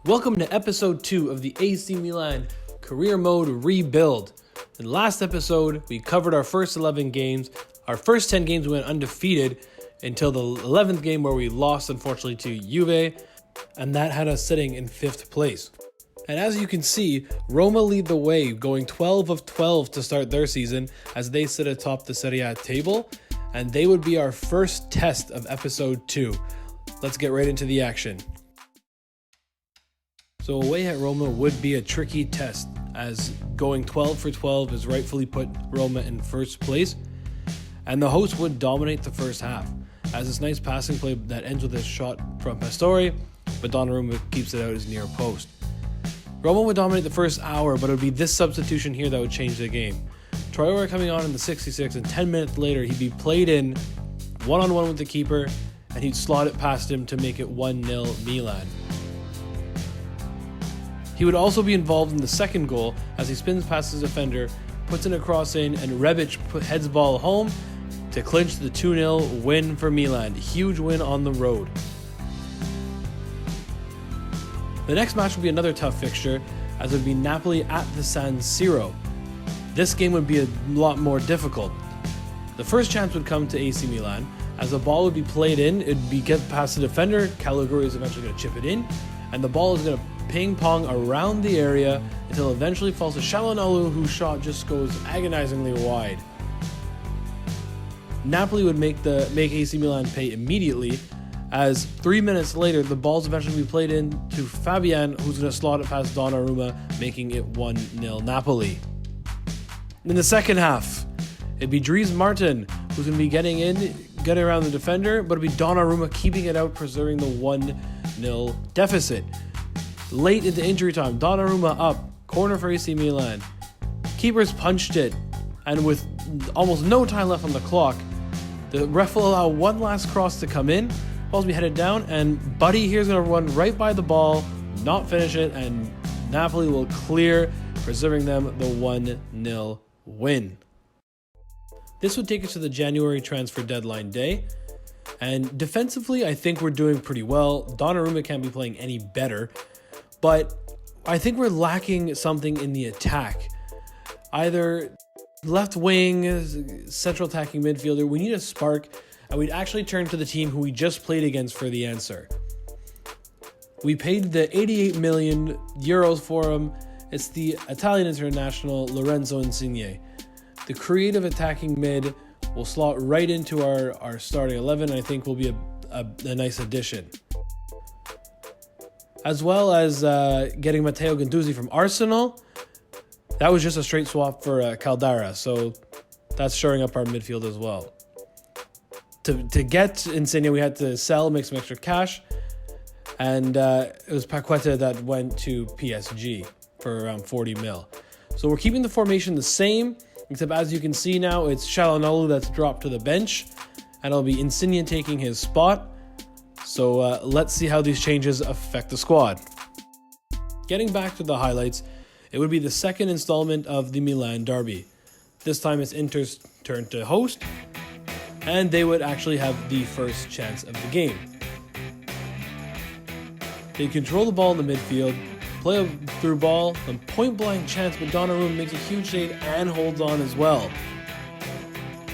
Welcome to episode 2 of the AC Milan Career Mode Rebuild. In the last episode, we covered our first 11 games. Our first 10 games went undefeated until the 11th game where we lost, unfortunately, to Juve, and that had us sitting in 5th place. And as you can see, Roma lead the way, going 12 of 12 to start their season as they sit atop the Serie A table, and they would be our first test of episode 2. Let's get right into the action. So away at Roma would be a tricky test, as going 12 for 12 has rightfully put Roma in first place, and the hosts would dominate the first half, as this nice passing play that ends with a shot from Pastore, but Donnarumma keeps it out his near post. Roma would dominate the first hour, but it would be this substitution here that would change the game. Traore coming on in the 66th, and 10 minutes later he'd be played in one-on-one with the keeper, and he'd slot it past him to make it 1-0 Milan. He would also be involved in the second goal as he spins past his defender, puts in a cross in, and Rebic heads ball home to clinch the 2-0 win for Milan. Huge win on the road. The next match would be another tough fixture, as it would be Napoli at the San Siro. This game would be a lot more difficult. The first chance would come to AC Milan, as the ball would be played in, it'd be get past the defender, Caligari is eventually going to chip it in, and the ball is going to ping pong around the area until it eventually falls to Çalhanoğlu, whose shot just goes agonizingly wide. Napoli would make AC Milan pay immediately, as 3 minutes later the ball's eventually be played in to Fabian, who's going to slot it past Donnarumma, making it 1-0 Napoli. In the second half, it'd be Dries Martin who's going to be getting around the defender, but it'd be Donnarumma keeping it out, preserving the 1-0 deficit. Late into injury time, Donnarumma up, corner for AC Milan. Keepers punched it, and with almost no time left on the clock, the ref will allow one last cross to come in. Ball's be headed down, and Buddy here's going to run right by the ball, not finish it, and Napoli will clear, preserving them the 1-0 win. This would take us to the January transfer deadline day, and defensively I think we're doing pretty well. Donnarumma can't be playing any better, but I think we're lacking something in the attack. Either left wing, central attacking midfielder, we need a spark, and we'd actually turn to the team who we just played against for the answer. We paid the 88 million euros for him. It's the Italian international Lorenzo Insigne. The creative attacking mid will slot right into our starting 11, and I think will be a nice addition. As well as getting Matteo Guendouzi from Arsenal. That was just a straight swap for Caldara, so that's shoring up our midfield as well. To get Insigne, we had to sell, make some extra cash, and it was Paqueta that went to PSG for around 40 mil. So we're keeping the formation the same, except as you can see now, it's Çalhanoğlu that's dropped to the bench, and it'll be Insigne taking his spot. So let's see how these changes affect the squad. Getting back to the highlights, it would be the second installment of the Milan derby. This time it's Inter's turn to host, and they would actually have the first chance of the game. They control the ball in the midfield, play a through ball, and point blank chance, but Donnarumma makes a huge save and holds on as well.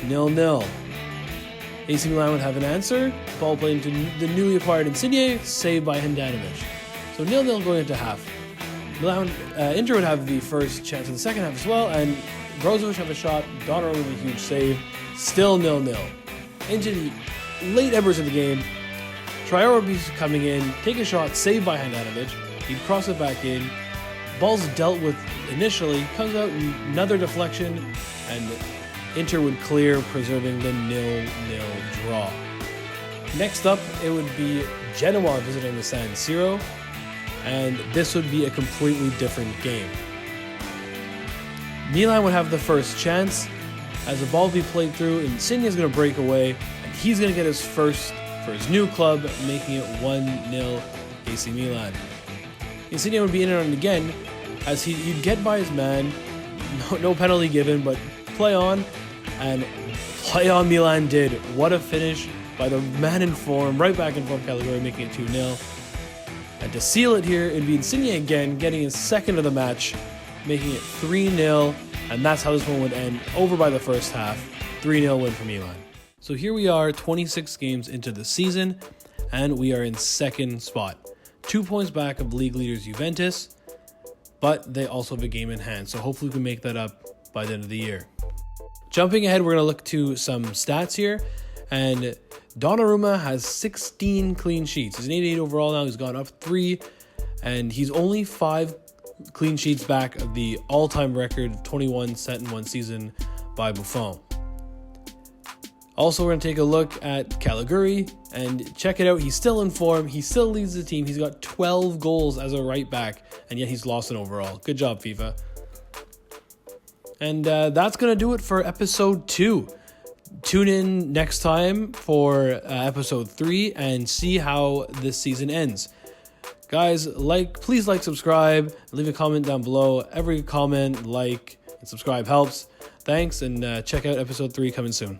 0-0. AC Milan would have an answer, ball played into the newly acquired Insigne, saved by Handanovic. So 0-0 going into half. Inter would have the first chance in the second half as well, and Brozovic have a shot, Donnarumma with a huge save, still 0-0. Into the late embers of the game, Traore would be coming in, take a shot, saved by Handanovic, he'd cross it back in, ball's dealt with initially, comes out, another deflection, and Inter would clear, preserving the 0-0 draw. Next up, it would be Genoa visiting the San Siro, and this would be a completely different game. Milan would have the first chance, as the ball would be played through, Insigne is going to break away, and he's going to get his first for his new club, making it 1-0 AC Milan. Insigne would be in it again, as he'd get by his man, no penalty given, but play on, and play on Milan did. What a finish by the man in form, right back in form, Caligari, making it 2-0. And to seal it here, it'd be Insigne again, getting his second of the match, making it 3-0. And that's how this one would end, over by the first half. 3-0 win for Milan. So here we are, 26 games into the season, and we are in second spot. 2 points back of league leaders Juventus, but they also have a game in hand. So hopefully we can make that up by the end of the year. Jumping ahead, we're going to look to some stats here. And Donnarumma has 16 clean sheets. He's an 88 overall now. He's gone up 3, and he's only 5 clean sheets back of the all-time record of 21 set in one season by Buffon. Also, we're going to take a look at Caligari and check it out. He's still in form. He still leads the team. He's got 12 goals as a right back, and yet he's lost an overall. Good job, FIFA. And that's going to do it for episode 2. Tune in next time for episode 3 and see how this season ends. Guys, please like, subscribe, leave a comment down below. Every comment, like, and subscribe helps. Thanks, and check out episode 3 coming soon.